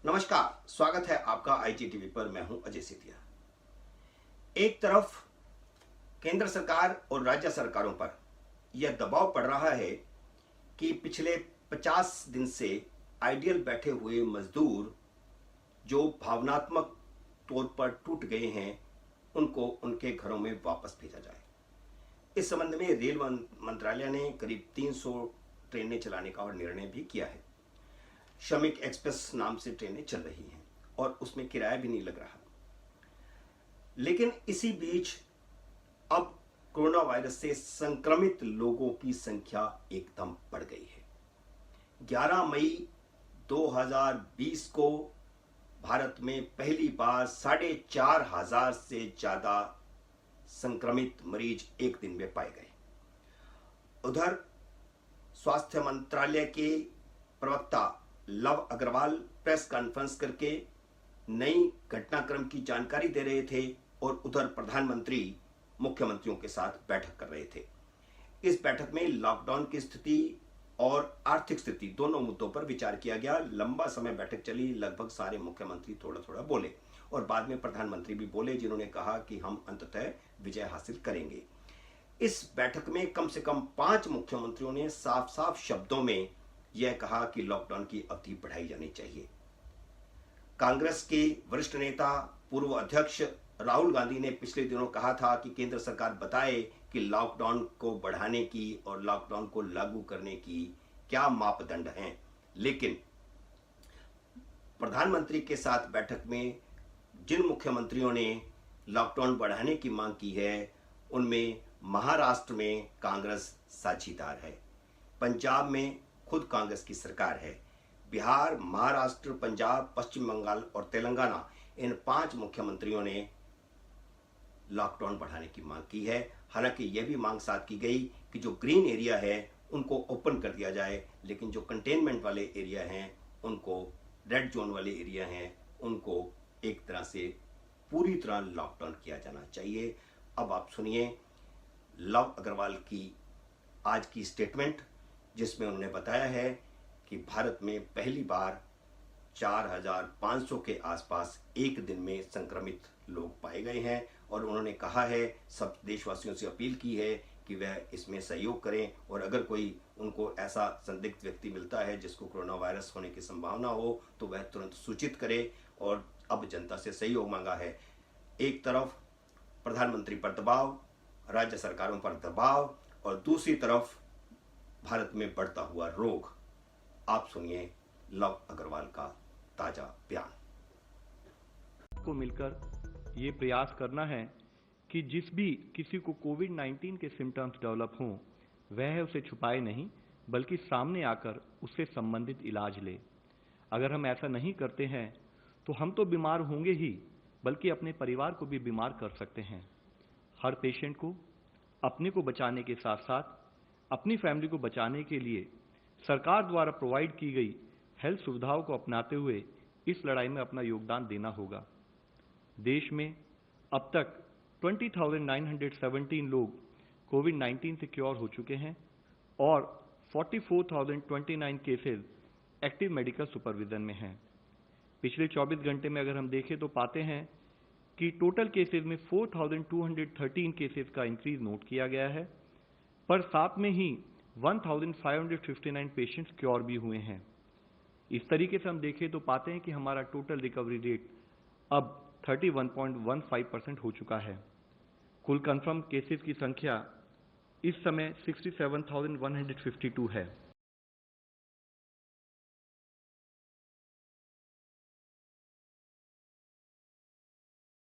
नमस्कार, स्वागत है आपका आईजी टीवी पर। मैं हूं अजय सेठिया। एक तरफ केंद्र सरकार और राज्य सरकारों पर यह दबाव पड़ रहा है कि पिछले 50 दिन से आइडियल बैठे हुए मजदूर जो भावनात्मक तौर पर टूट गए हैं, उनको उनके घरों में वापस भेजा जाए। इस संबंध में रेल मंत्रालय ने करीब 300 ट्रेनें चलाने का और निर्णय भी किया है। श्रमिक एक्सप्रेस नाम से ट्रेनें चल रही हैं और उसमें किराया भी नहीं लग रहा। लेकिन इसी बीच अब कोरोना वायरस से संक्रमित लोगों की संख्या एकदम बढ़ गई है। 11 मई 2020 को भारत में पहली बार 4,500 से ज्यादा संक्रमित मरीज एक दिन में पाए गए। उधर स्वास्थ्य मंत्रालय के प्रवक्ता लव अग्रवाल प्रेस कॉन्फ्रेंस करके नई घटनाक्रम की जानकारी दे रहे थे और उधर प्रधानमंत्री मुख्यमंत्रियों के साथ बैठक कर रहे थे। इस बैठक में लॉकडाउन की स्थिति और आर्थिक स्थिति दोनों मुद्दों पर विचार किया गया। लंबा समय बैठक चली, लगभग सारे मुख्यमंत्री थोड़ा थोड़ा बोले और बाद में प्रधानमंत्री भी बोले, जिन्होंने कहा कि हम अंततः विजय हासिल करेंगे। इस बैठक में कम से कम 5 मुख्यमंत्रियों ने साफ साफ शब्दों में यह कहा कि लॉकडाउन की अवधि बढ़ाई जानी चाहिए। कांग्रेस के वरिष्ठ नेता पूर्व अध्यक्ष राहुल गांधी ने पिछले दिनों कहा था कि केंद्र सरकार बताए कि लॉकडाउन को बढ़ाने की और लॉकडाउन को लागू करने की क्या मापदंड हैं। लेकिन प्रधानमंत्री के साथ बैठक में जिन मुख्यमंत्रियों ने लॉकडाउन बढ़ाने की मांग की है, उनमें महाराष्ट्र में कांग्रेस साझीदार है, पंजाब में खुद कांग्रेस की सरकार है, बिहार, महाराष्ट्र, पंजाब, पश्चिम बंगाल और तेलंगाना, इन 5 मुख्यमंत्रियों ने लॉकडाउन बढ़ाने की मांग की है। हालांकि यह भी मांग साथ की गई कि जो ग्रीन एरिया है उनको ओपन कर दिया जाए, लेकिन जो कंटेनमेंट वाले एरिया हैं, उनको रेड जोन वाले एरिया हैं, उनको एक तरह से पूरी तरह लॉकडाउन किया जाना चाहिए। अब आप सुनिए लव अग्रवाल की आज की स्टेटमेंट, जिसमें उन्होंने बताया है कि भारत में पहली बार 4,500 के आसपास एक दिन में संक्रमित लोग पाए गए हैं और उन्होंने कहा है, सब देशवासियों से अपील की है कि वह इसमें सहयोग करें और अगर कोई उनको ऐसा संदिग्ध व्यक्ति मिलता है जिसको कोरोना वायरस होने की संभावना हो तो वह तुरंत सूचित करे। और अब जनता से सहयोग मांगा है। एक तरफ प्रधानमंत्री पर दबाव, राज्य सरकारों पर दबाव और दूसरी तरफ भारत में बढ़ता हुआ रोग। आप सुनिए लव अग्रवाल का ताजा बयान। को मिलकर ये प्रयास करना है कि जिस भी किसी को कोविड-19 के सिम्टम्स डेवलप हों, वह उसे छुपाए नहीं, बल्कि सामने आकर उससे संबंधित इलाज ले। अगर हम ऐसा नहीं करते हैं तो हम तो बीमार होंगे ही, बल्कि अपने परिवार को भी बीमार कर सकते हैं। हर पेशेंट को अपने को बचाने के साथ साथ अपनी फैमिली को बचाने के लिए सरकार द्वारा प्रोवाइड की गई हेल्थ सुविधाओं को अपनाते हुए इस लड़ाई में अपना योगदान देना होगा। देश में अब तक 20,917 लोग कोविड-19 से क्योर हो चुके हैं और 44,029 केसेस एक्टिव मेडिकल सुपरविजन में हैं। पिछले 24 घंटे में अगर हम देखें तो पाते हैं कि टोटल केसेस में 4,213 केसेस का इंक्रीज नोट किया गया है, पर साथ में ही 1,559 पेशेंट्स क्योर भी हुए हैं। इस तरीके से हम देखें तो पाते हैं कि हमारा टोटल रिकवरी रेट अब 31.15% हो चुका है। कुल कंफर्म केसेस की संख्या इस समय 67,152 है।